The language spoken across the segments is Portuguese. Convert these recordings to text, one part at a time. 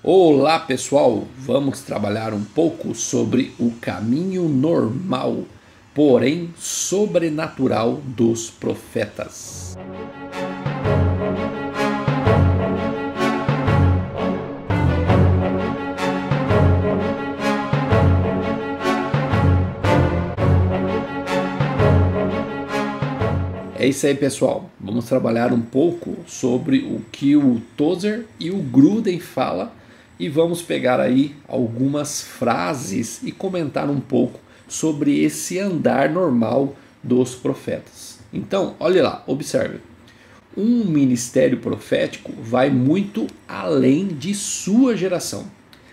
Olá pessoal, vamos trabalhar um pouco sobre o caminho normal, porém sobrenatural dos profetas. É isso aí pessoal, vamos trabalhar um pouco sobre o que o Tozer e o Gruden falam e vamos pegar aí algumas frases e comentar um pouco sobre esse andar normal dos profetas. Então, olha lá, observe. Um ministério profético vai muito além de sua geração.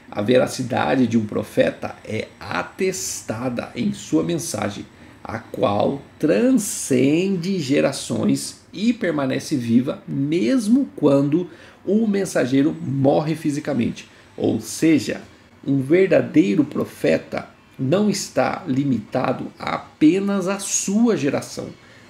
A veracidade de um profeta é atestada em sua mensagem, a qual transcende gerações e permanece viva mesmo quando o mensageiro morre fisicamente. Ou seja, um verdadeiro profeta não está limitado apenas à sua geração,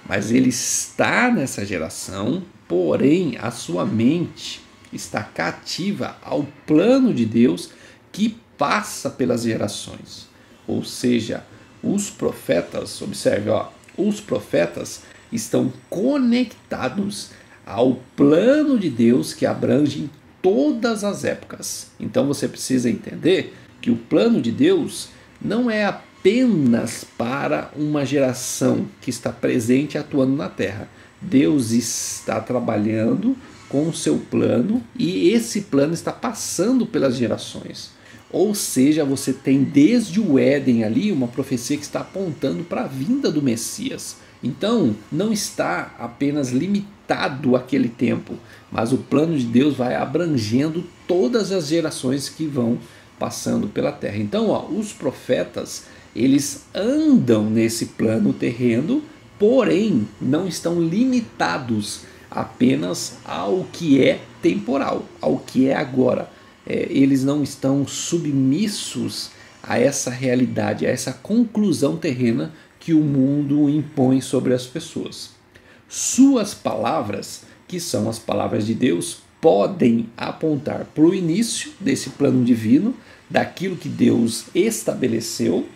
mas ele está nessa geração, porém a sua mente está cativa ao plano de Deus que passa pelas gerações. Ou seja, os profetas, observe, os profetas estão conectados ao plano de Deus que abrange todas as épocas. Então você precisa entender que o plano de Deus não é apenas para uma geração que está presente e atuando na terra. Deus está trabalhando com o seu plano e esse plano está passando pelas gerações. Ou seja, você tem desde o Éden ali uma profecia que está apontando para a vinda do Messias. Então, não está apenas limitado àquele tempo, mas o plano de Deus vai abrangendo todas as gerações que vão passando pela terra. Então, os profetas, eles andam nesse plano terreno, porém não estão limitados apenas ao que é temporal, ao que é agora. Eles não estão submissos a essa realidade, a essa conclusão terrena que o mundo impõe sobre as pessoas. Suas palavras, que são as palavras de Deus, podem apontar para o início desse plano divino, daquilo que Deus estabeleceu,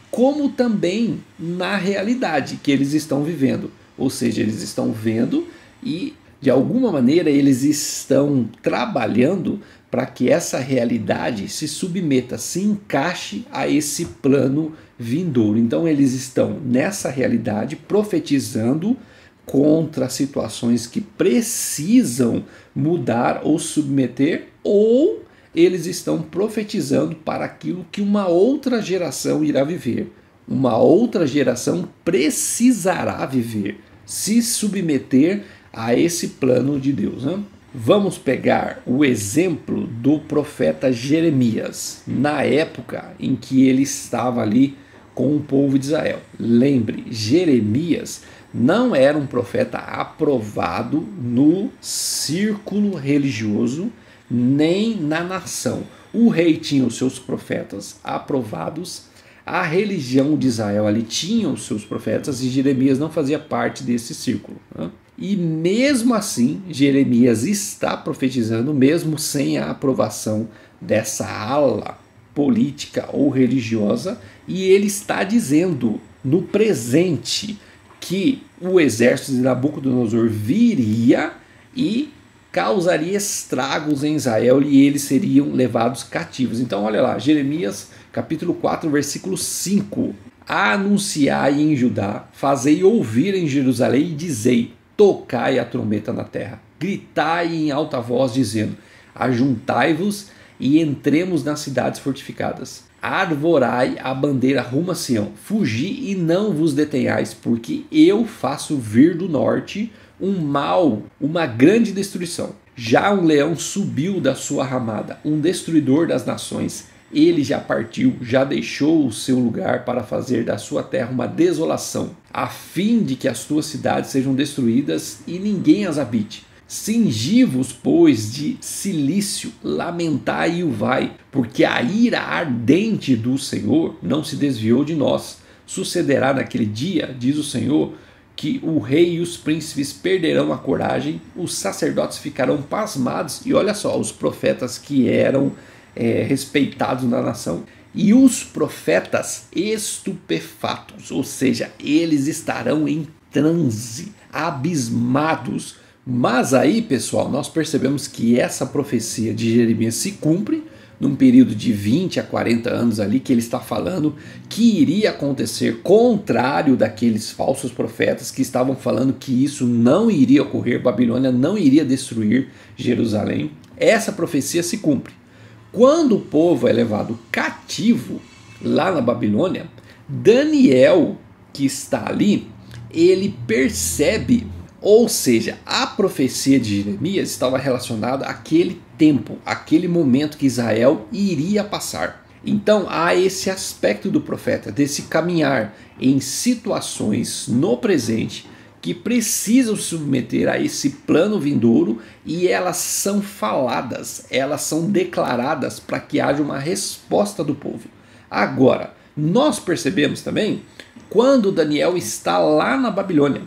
como também na realidade que eles estão vivendo. Ou seja, eles estão vendo e de alguma maneira eles estão trabalhando para que essa realidade se submeta, se encaixe a esse plano vindouro. Então eles estão nessa realidade profetizando contra situações que precisam mudar ou submeter, ou eles estão profetizando para aquilo que uma outra geração irá viver. Uma outra geração precisará viver, se submeter a esse plano de Deus, né? Vamos pegar o exemplo do profeta Jeremias, na época em que ele estava ali com o povo de Israel. Lembre, Jeremias não era um profeta aprovado no círculo religioso, nem na nação. O rei tinha os seus profetas aprovados, a religião de Israel ali tinha os seus profetas e Jeremias não fazia parte desse círculo, né? E mesmo assim, Jeremias está profetizando, mesmo sem a aprovação dessa ala política ou religiosa, e ele está dizendo no presente que o exército de Nabucodonosor viria e causaria estragos em Israel e eles seriam levados cativos. Então olha lá, Jeremias capítulo 4, versículo 5. Anunciai em Judá, fazei ouvir em Jerusalém e dizei: tocai a trombeta na terra, gritai em alta voz dizendo: ajuntai-vos e entremos nas cidades fortificadas. Arvorai a bandeira rumo a Sião, fugi e não vos detenhais, porque eu faço vir do norte um mal, uma grande destruição. Já um leão subiu da sua ramada, um destruidor das nações. Ele já partiu, já deixou o seu lugar para fazer da sua terra uma desolação, a fim de que as tuas cidades sejam destruídas e ninguém as habite. Cingi-vos, pois, de cilício, lamentai e vai, porque a ira ardente do Senhor não se desviou de nós. Sucederá naquele dia, diz o Senhor, que o rei e os príncipes perderão a coragem, os sacerdotes ficarão pasmados, e olha só, os profetas que eram respeitados na nação. E os profetas estupefatos, ou seja, eles estarão em transe, abismados. Mas aí, pessoal, nós percebemos que essa profecia de Jeremias se cumpre num período de 20 a 40 anos ali, que ele está falando que iria acontecer, contrário daqueles falsos profetas que estavam falando que isso não iria ocorrer, Babilônia não iria destruir Jerusalém. Essa profecia se cumpre. Quando o povo é levado cativo lá na Babilônia, Daniel, que está ali, ele percebe, ou seja, a profecia de Jeremias estava relacionada àquele tempo, àquele momento que Israel iria passar. Então há esse aspecto do profeta, desse caminhar em situações no presente que precisam se submeter a esse plano vindouro, e elas são faladas, elas são declaradas para que haja uma resposta do povo. Agora, nós percebemos também quando Daniel está lá na Babilônia,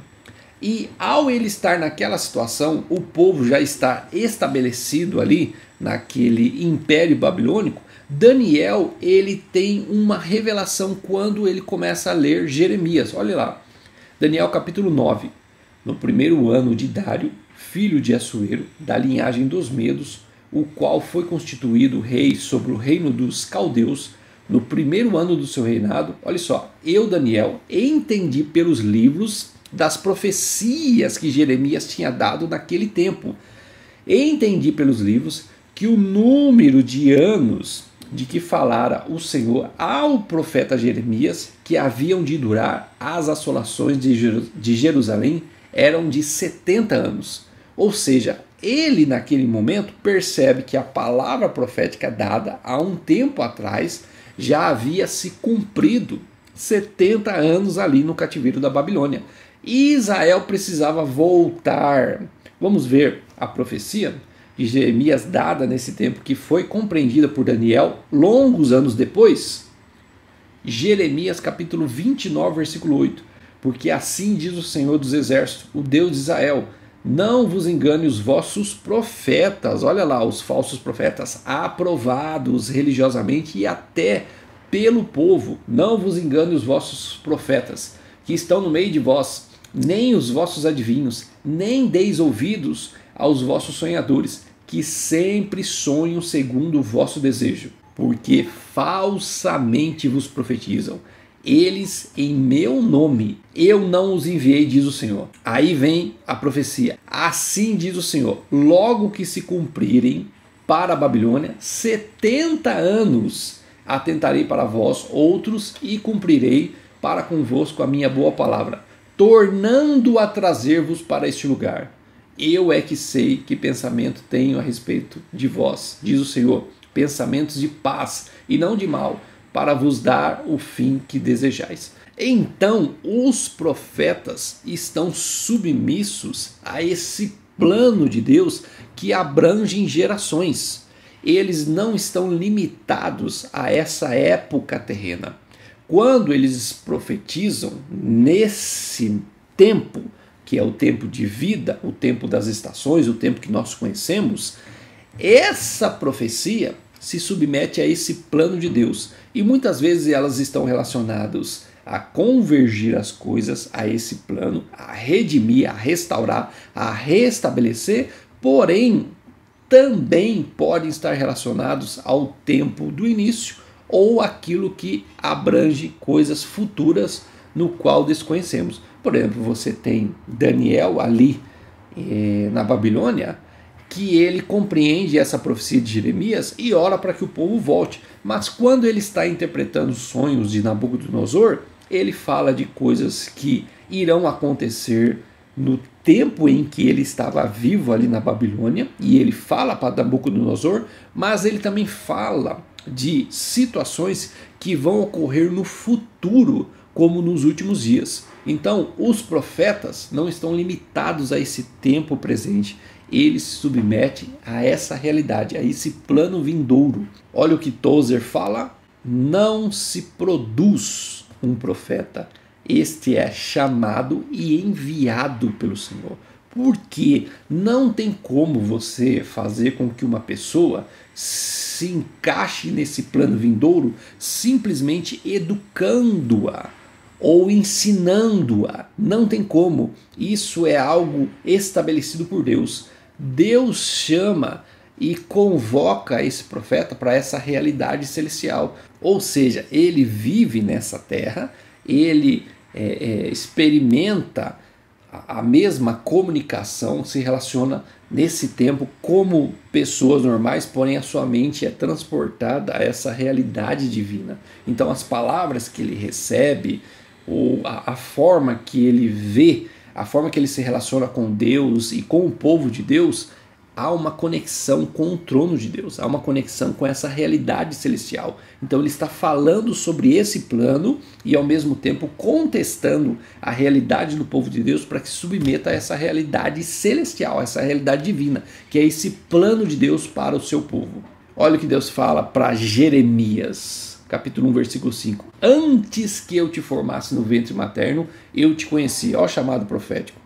e ao ele estar naquela situação, o povo já está estabelecido ali naquele império babilônico. Daniel, ele tem uma revelação quando ele começa a ler Jeremias. Olha lá, Daniel capítulo 9. No primeiro ano de Dário, filho de Assuero, da linhagem dos Medos, o qual foi constituído rei sobre o reino dos caldeus, no primeiro ano do seu reinado, olha só, eu, Daniel, entendi pelos livros das profecias que Jeremias tinha dado naquele tempo. Entendi pelos livros que o número de anos de que falara o Senhor ao profeta Jeremias, que haviam de durar as assolações de Jerusalém, eram de 70 anos. Ou seja, ele naquele momento percebe que a palavra profética dada há um tempo atrás já havia se cumprido 70 anos ali no cativeiro da Babilônia. E Israel precisava voltar. Vamos ver a profecia de Jeremias dada nesse tempo, que foi compreendida por Daniel longos anos depois. Jeremias capítulo 29, versículo 8. Porque assim diz o Senhor dos Exércitos, o Deus de Israel: não vos engane os vossos profetas, olha lá, os falsos profetas, aprovados religiosamente e até pelo povo. Não vos engane os vossos profetas, que estão no meio de vós, nem os vossos adivinhos, nem deis ouvidos aos vossos sonhadores, que sempre sonham segundo o vosso desejo, porque falsamente vos profetizam. Eles em meu nome, eu não os enviei, diz o Senhor. Aí vem a profecia. Assim diz o Senhor, logo que se cumprirem para a Babilônia 70 anos, atentarei para vós outros e cumprirei para convosco a minha boa palavra, tornando a trazer-vos para este lugar. Eu é que sei que pensamento tenho a respeito de vós, diz o Senhor, pensamentos de paz e não de mal, para vos dar o fim que desejais. Então, os profetas estão submissos a esse plano de Deus que abrange gerações. Eles não estão limitados a essa época terrena. Quando eles profetizam nesse tempo, que é o tempo de vida, o tempo das estações, o tempo que nós conhecemos, essa profecia se submete a esse plano de Deus. E muitas vezes elas estão relacionadas a convergir as coisas a esse plano, a redimir, a restaurar, a restabelecer, porém também podem estar relacionados ao tempo do início ou aquilo que abrange coisas futuras no qual desconhecemos. Por exemplo, você tem Daniel ali na Babilônia, que ele compreende essa profecia de Jeremias e ora para que o povo volte. Mas quando ele está interpretando os sonhos de Nabucodonosor, ele fala de coisas que irão acontecer no tempo em que ele estava vivo ali na Babilônia, e ele fala para Nabucodonosor, mas ele também fala de situações que vão ocorrer no futuro, como nos últimos dias. Então, os profetas não estão limitados a esse tempo presente, eles se submetem a essa realidade, a esse plano vindouro. Olha o que Tozer fala: não se produz um profeta, este é chamado e enviado pelo Senhor. Porque não tem como você fazer com que uma pessoa se encaixe nesse plano vindouro simplesmente educando-a ou ensinando-a. Não tem como. Isso é algo estabelecido por Deus. Deus chama e convoca esse profeta para essa realidade celestial. Ou seja, ele vive nessa terra, ele experimenta a mesma comunicação, se relaciona nesse tempo como pessoas normais, porém a sua mente é transportada a essa realidade divina. Então as palavras que ele recebe, ou a forma que ele vê, a forma que ele se relaciona com Deus e com o povo de Deus, há uma conexão com o trono de Deus, há uma conexão com essa realidade celestial. Então ele está falando sobre esse plano e ao mesmo tempo contestando a realidade do povo de Deus para que se submeta a essa realidade celestial, a essa realidade divina, que é esse plano de Deus para o seu povo. Olha o que Deus fala para Jeremias, capítulo 1, versículo 5. Antes que eu te formasse no ventre materno, eu te conheci. Olha o chamado profético.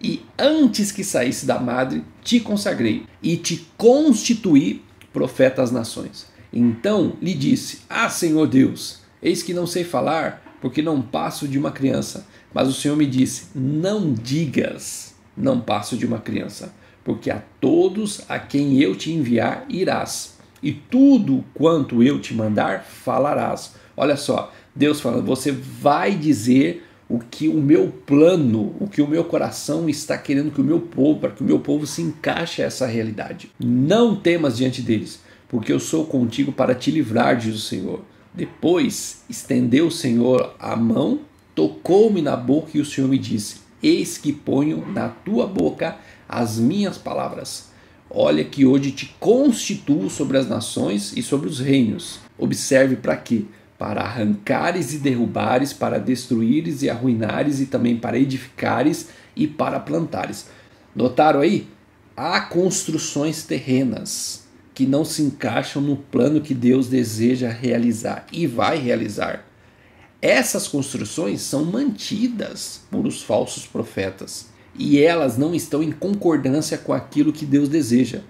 E antes que saísse da madre, te consagrei e te constituí profeta às nações. Então lhe disse: Ah, Senhor Deus, eis que não sei falar, porque não passo de uma criança. Mas o Senhor me disse: Não digas, não passo de uma criança, porque a todos a quem eu te enviar irás, e tudo quanto eu te mandar falarás. Olha só, Deus falando, você vai dizer o que o meu plano, o que o meu coração está querendo que o meu povo, para que o meu povo se encaixe a essa realidade. Não temas diante deles, porque eu sou contigo para te livrar, diz o Senhor. Depois estendeu o Senhor a mão, tocou-me na boca e o Senhor me disse: Eis que ponho na tua boca as minhas palavras. Olha que hoje te constituo sobre as nações e sobre os reinos. Observe para quê? Para arrancares e derrubares, para destruíres e arruinares, e também para edificares e para plantares. Notaram aí? Há construções terrenas que não se encaixam no plano que Deus deseja realizar e vai realizar. Essas construções são mantidas por os falsos profetas e elas não estão em concordância com aquilo que Deus deseja.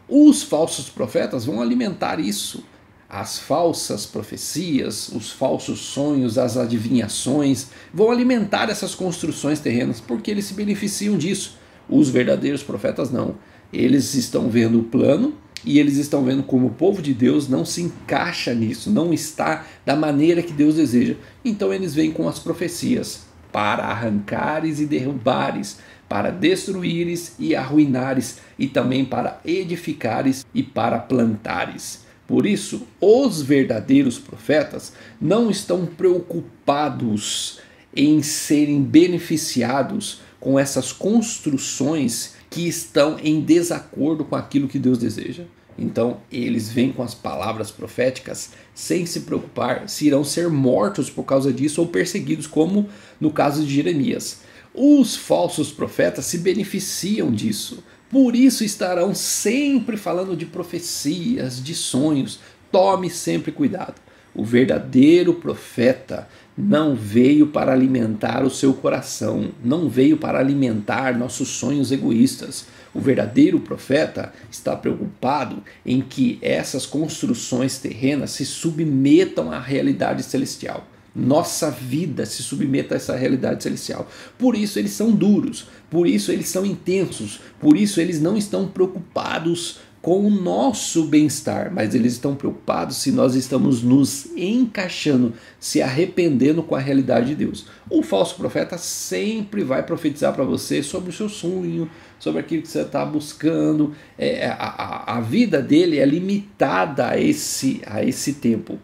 Os falsos profetas vão alimentar isso. As falsas profecias, os falsos sonhos, as adivinhações vão alimentar essas construções terrenas porque eles se beneficiam disso. Os verdadeiros profetas não. Eles estão vendo o plano e eles estão vendo como o povo de Deus não se encaixa nisso, não está da maneira que Deus deseja. Então eles vêm com as profecias para arrancares e derrubares, para destruíres e arruinares, e também para edificares e para plantares. Por isso, os verdadeiros profetas não estão preocupados em serem beneficiados com essas construções que estão em desacordo com aquilo que Deus deseja. Então, eles vêm com as palavras proféticas sem se preocupar se irão ser mortos por causa disso ou perseguidos, como no caso de Jeremias. Os falsos profetas se beneficiam disso. Por isso estarão sempre falando de profecias, de sonhos. Tome sempre cuidado. O verdadeiro profeta não veio para alimentar o seu coração, não veio para alimentar nossos sonhos egoístas. O verdadeiro profeta está preocupado em que essas construções terrenas se submetam à realidade celestial. Nossa vida se submeta a essa realidade celestial. Por isso eles são duros, por isso eles são intensos, por isso eles não estão preocupados com o nosso bem-estar, mas eles estão preocupados se nós estamos nos encaixando, se arrependendo com a realidade de Deus. O falso profeta sempre vai profetizar para você sobre o seu sonho, sobre aquilo que você está buscando. A vida dele é limitada a esse tempo.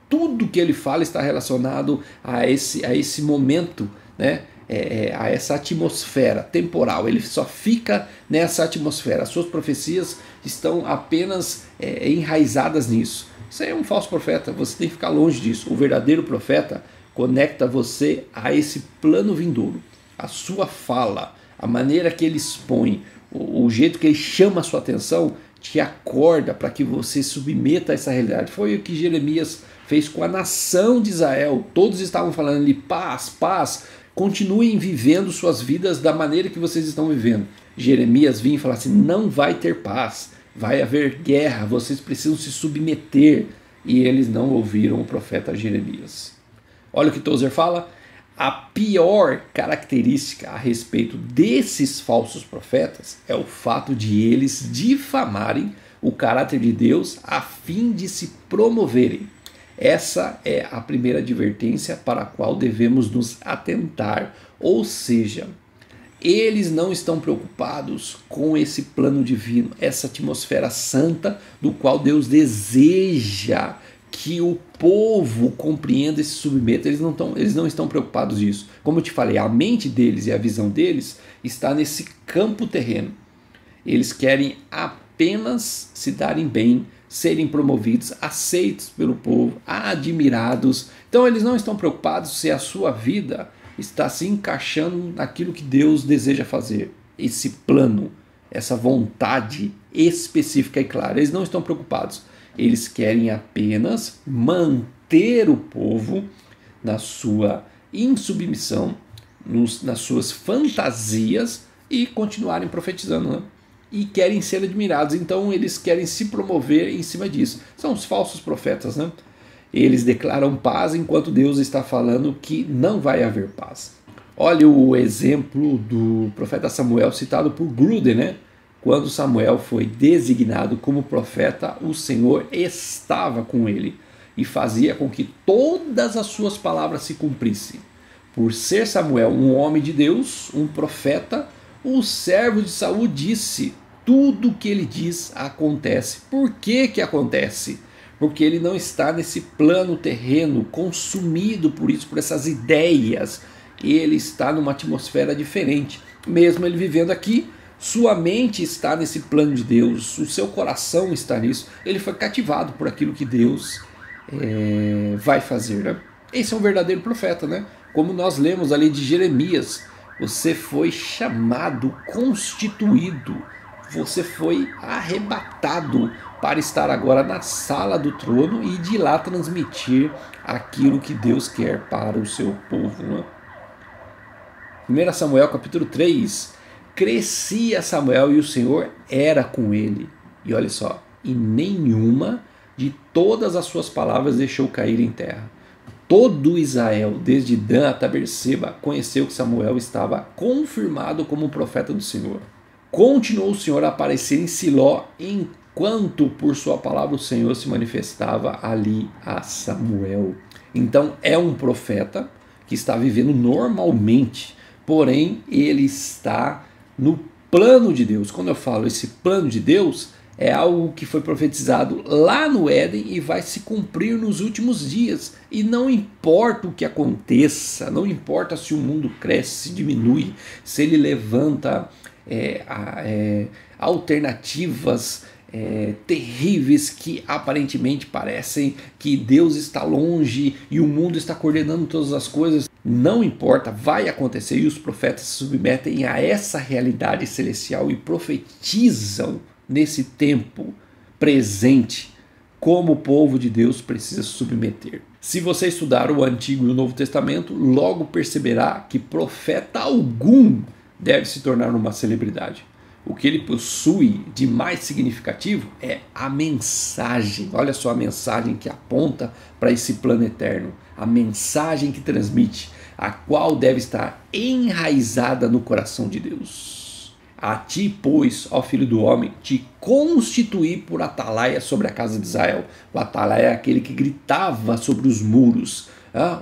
Tudo que ele fala está relacionado a esse momento, né? A essa atmosfera temporal. Ele só fica nessa atmosfera. As suas profecias estão apenas enraizadas nisso. Isso aí é um falso profeta, você tem que ficar longe disso. O verdadeiro profeta conecta você a esse plano vindouro. A sua fala, a maneira que ele expõe, o jeito que ele chama a sua atenção, te acorda para que você submeta a essa realidade. Foi o que Jeremias fez com a nação de Israel. Todos estavam falando ali paz, paz. continuem vivendo suas vidas da maneira que vocês estão vivendo. Jeremias vinha e falava assim, não vai ter paz, vai haver guerra, vocês precisam se submeter. E eles não ouviram o profeta Jeremias. Olha o que Tozer fala, a pior característica a respeito desses falsos profetas é o fato de eles difamarem o caráter de Deus a fim de se promoverem. Essa é a primeira advertência para a qual devemos nos atentar, ou seja, eles não estão preocupados com esse plano divino, essa atmosfera santa do qual Deus deseja que o povo compreenda e se submeta. Eles não estão preocupados nisso. Como eu te falei, a mente deles e a visão deles está nesse campo terreno. Eles querem apenas se darem bem, serem promovidos, aceitos pelo povo, admirados. Então eles não estão preocupados se a sua vida está se encaixando naquilo que Deus deseja fazer. Esse plano, essa vontade específica e clara. Eles não estão preocupados. Eles querem apenas manter o povo na sua insubmissão, nas suas fantasias e continuarem profetizando, né? E querem ser admirados, então eles querem se promover em cima disso. São os falsos profetas, né? Eles declaram paz enquanto Deus está falando que não vai haver paz. Olha o exemplo do profeta Samuel citado por Gruden, né? Quando Samuel foi designado como profeta, o Senhor estava com ele e fazia com que todas as suas palavras se cumprissem. Por ser Samuel um homem de Deus, um profeta, o servo de Saul disse, tudo que ele diz acontece. Por que que acontece? Porque ele não está nesse plano terreno, consumido por isso, por essas ideias. Ele está numa atmosfera diferente. Mesmo ele vivendo aqui, sua mente está nesse plano de Deus, o seu coração está nisso. Ele foi cativado por aquilo que Deus vai fazer, né? Esse é um verdadeiro profeta, né? Como nós lemos ali de Jeremias, você foi chamado, constituído, você foi arrebatado para estar agora na sala do trono e de lá transmitir aquilo que Deus quer para o seu povo, né? 1 Samuel capítulo 3, crescia Samuel e o Senhor era com ele. E olha só, e nenhuma de todas as suas palavras deixou cair em terra. Todo Israel, desde Dan até Berseba, conheceu que Samuel estava confirmado como profeta do Senhor. Continuou o Senhor a aparecer em Siló, enquanto por sua palavra o Senhor se manifestava ali a Samuel. Então é um profeta que está vivendo normalmente, porém ele está no plano de Deus. Quando eu falo esse plano de Deus, é algo que foi profetizado lá no Éden e vai se cumprir nos últimos dias. E não importa o que aconteça, não importa se o mundo cresce, se diminui, se ele levanta alternativas terríveis que aparentemente parecem que Deus está longe e o mundo está coordenando todas as coisas. Não importa, vai acontecer, e os profetas se submetem a essa realidade celestial e profetizam nesse tempo presente como o povo de Deus precisa se submeter. Se você estudar o Antigo e o Novo Testamento, logo perceberá que profeta algum deve se tornar uma celebridade. O que ele possui de mais significativo é a mensagem. Olha só a mensagem que aponta para esse plano eterno. A mensagem que transmite, a qual deve estar enraizada no coração de Deus. A ti, pois, ó filho do homem, te constituí por atalaia sobre a casa de Israel. O atalaia é aquele que gritava sobre os muros.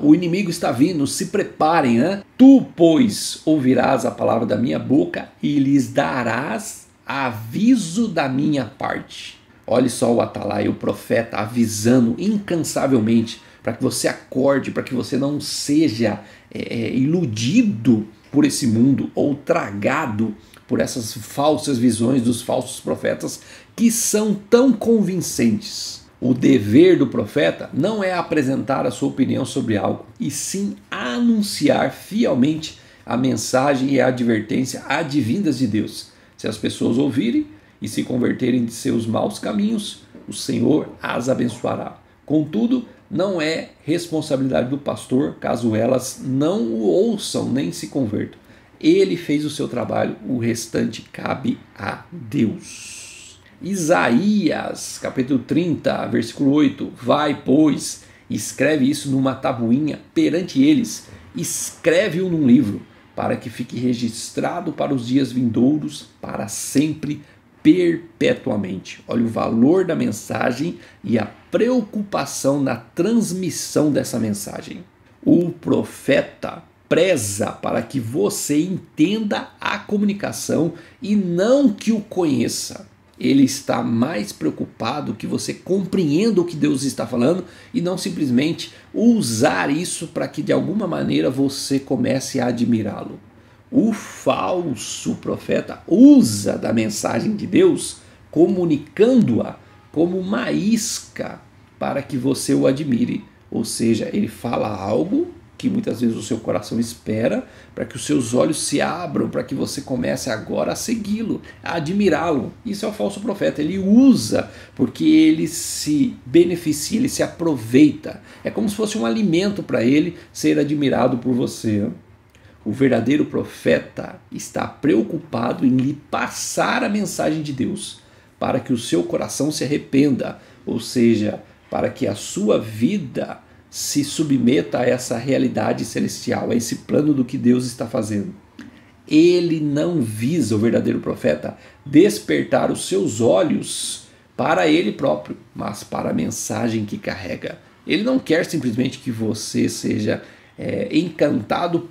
O inimigo está vindo, se preparem. Tu, pois, ouvirás a palavra da minha boca e lhes darás aviso da minha parte. Olha só o atalaia, o profeta, avisando incansavelmente para que você acorde, para que você não seja iludido por esse mundo ou tragado por essas falsas visões dos falsos profetas que são tão convincentes. O dever do profeta não é apresentar a sua opinião sobre algo, e sim anunciar fielmente a mensagem e a advertência advindas de Deus. Se as pessoas ouvirem e se converterem de seus maus caminhos, o Senhor as abençoará. Contudo, não é responsabilidade do pastor caso elas não o ouçam nem se convertam. Ele fez o seu trabalho, o restante cabe a Deus. Isaías, capítulo 30, versículo 8. Vai, pois, escreve isso numa tabuinha perante eles, escreve-o num livro, para que fique registrado para os dias vindouros, para sempre, perpetuamente. Olha o valor da mensagem e a preocupação na transmissão dessa mensagem. O profeta preza para que você entenda a comunicação e não que o conheça. Ele está mais preocupado que você compreenda o que Deus está falando e não simplesmente usar isso para que de alguma maneira você comece a admirá-lo. O falso profeta usa da mensagem de Deus, comunicando-a como uma isca para que você o admire. Ou seja, ele fala algo que muitas vezes o seu coração espera, para que os seus olhos se abram, para que você comece agora a segui-lo, a admirá-lo. Isso é o falso profeta, ele usa porque ele se beneficia, ele se aproveita. É como se fosse um alimento para ele ser admirado por você. O verdadeiro profeta está preocupado em lhe passar a mensagem de Deus, para que o seu coração se arrependa, ou seja, para que a sua vida se submeta a essa realidade celestial, a esse plano do que Deus está fazendo. Ele não visa, o verdadeiro profeta, despertar os seus olhos para ele próprio, mas para a mensagem que carrega. Ele não quer simplesmente que você seja encantado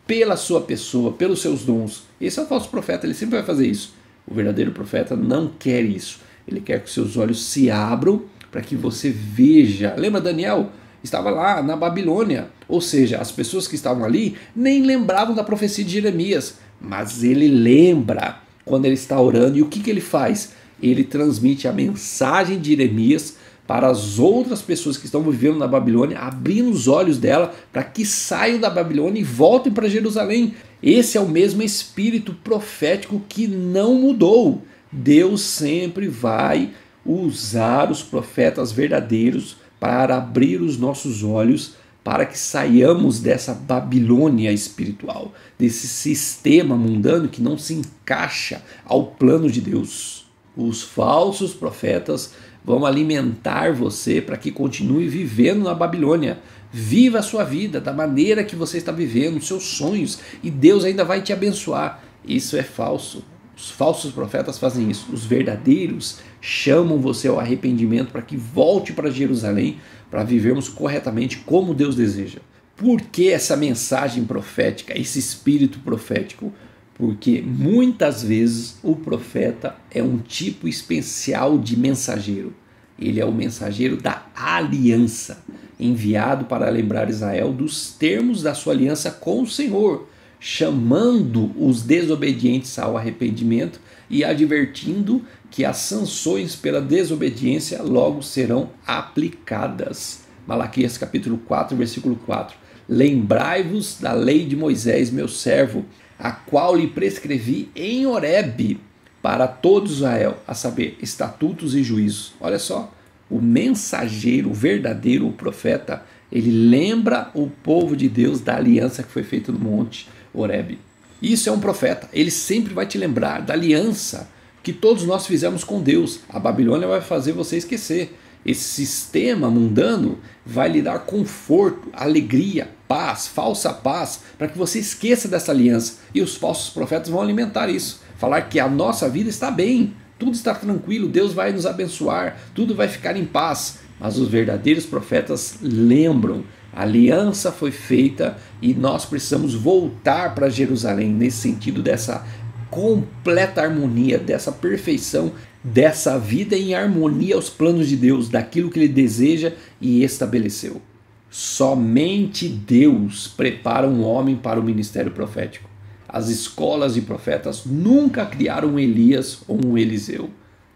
pela sua pessoa, pelos seus dons. Esse é o falso profeta, ele sempre vai fazer isso. O verdadeiro profeta não quer isso. Ele quer que seus olhos se abram para que você veja. Lembra Daniel? Estava lá na Babilônia, ou seja, as pessoas que estavam ali nem lembravam da profecia de Jeremias, mas ele lembra quando ele está orando. E o que ele faz? Ele transmite a mensagem de Jeremias para as outras pessoas que estão vivendo na Babilônia, abrindo os olhos dela para que saiam da Babilônia e voltem para Jerusalém. Esse é o mesmo espírito profético que não mudou. Deus sempre vai usar os profetas verdadeiros para abrir os nossos olhos, para que saiamos dessa Babilônia espiritual, desse sistema mundano que não se encaixa ao plano de Deus. Os falsos profetas vão alimentar você para que continue vivendo na Babilônia. Viva a sua vida da maneira que você está vivendo, seus sonhos, e Deus ainda vai te abençoar. Isso é falso. Os falsos profetas fazem isso. Os verdadeiros chamam você ao arrependimento para que volte para Jerusalém, para vivermos corretamente como Deus deseja. Por que essa mensagem profética, esse espírito profético? Porque muitas vezes o profeta é um tipo especial de mensageiro. Ele é o mensageiro da aliança, enviado para lembrar Israel dos termos da sua aliança com o Senhor, chamando os desobedientes ao arrependimento e advertindo que as sanções pela desobediência logo serão aplicadas. Malaquias capítulo 4, versículo 4. Lembrai-vos da lei de Moisés, meu servo, a qual lhe prescrevi em Horebe para todo Israel, a saber, estatutos e juízos. Olha só, o mensageiro, o verdadeiro, o profeta, ele lembra o povo de Deus da aliança que foi feita no monte Horebe. Isso é um profeta, ele sempre vai te lembrar da aliança que todos nós fizemos com Deus. A Babilônia vai fazer você esquecer. Esse sistema mundano vai lhe dar conforto, alegria, paz, falsa paz, para que você esqueça dessa aliança. E os falsos profetas vão alimentar isso. Falar que a nossa vida está bem, tudo está tranquilo, Deus vai nos abençoar, tudo vai ficar em paz. Mas os verdadeiros profetas lembram, a aliança foi feita e nós precisamos voltar para Jerusalém, nesse sentido dessa completa harmonia, dessa perfeição, dessa vida em harmonia aos planos de Deus, daquilo que Ele deseja e estabeleceu. Somente Deus prepara um homem para o ministério profético. As escolas de profetas nunca criaram um Elias ou um Eliseu.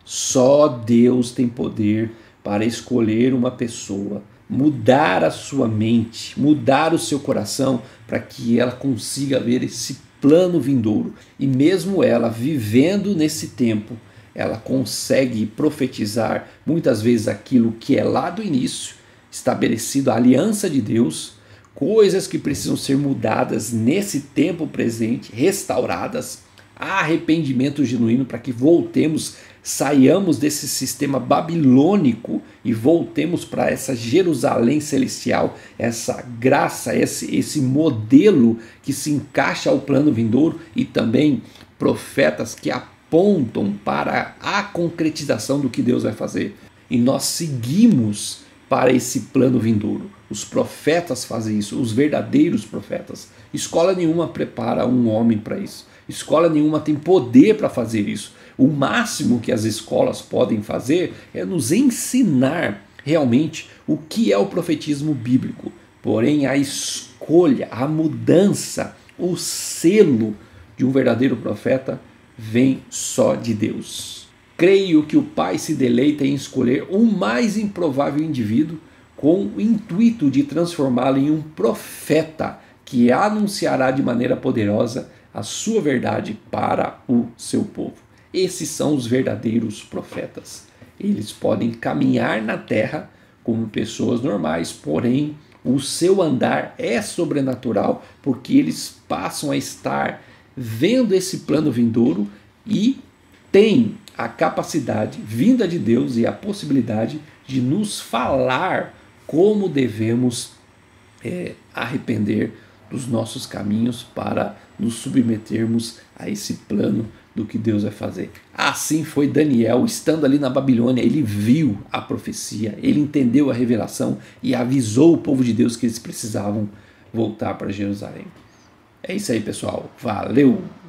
Só Deus tem poder para escolher uma pessoa, mudar a sua mente, mudar o seu coração para que ela consiga ver esse plano vindouro. E mesmo ela vivendo nesse tempo, ela consegue profetizar muitas vezes aquilo que é lá do início, estabelecido a aliança de Deus, coisas que precisam ser mudadas nesse tempo presente, restauradas, arrependimento genuíno para que voltemos, saiamos desse sistema babilônico e voltemos para essa Jerusalém celestial, essa graça, esse modelo que se encaixa ao plano vindouro, e também profetas que apontam para a concretização do que Deus vai fazer. E nós seguimos para esse plano vindouro. Os profetas fazem isso, os verdadeiros profetas. Escola nenhuma prepara um homem para isso. Escola nenhuma tem poder para fazer isso. O máximo que as escolas podem fazer é nos ensinar realmente o que é o profetismo bíblico. Porém, a escolha, a mudança, o selo de um verdadeiro profeta vem só de Deus. Creio que o Pai se deleita em escolher um mais improvável indivíduo com o intuito de transformá-lo em um profeta que anunciará de maneira poderosa a sua verdade para o seu povo. Esses são os verdadeiros profetas. Eles podem caminhar na terra como pessoas normais, porém o seu andar é sobrenatural, porque eles passam a estar vendo esse plano vindouro e têm a capacidade vinda de Deus e a possibilidade de nos falar como devemos arrepender dos nossos caminhos para nos submetermos a esse plano do que Deus vai fazer. Assim foi Daniel, estando ali na Babilônia, ele viu a profecia, ele entendeu a revelação e avisou o povo de Deus que eles precisavam voltar para Jerusalém. É isso aí, pessoal. Valeu!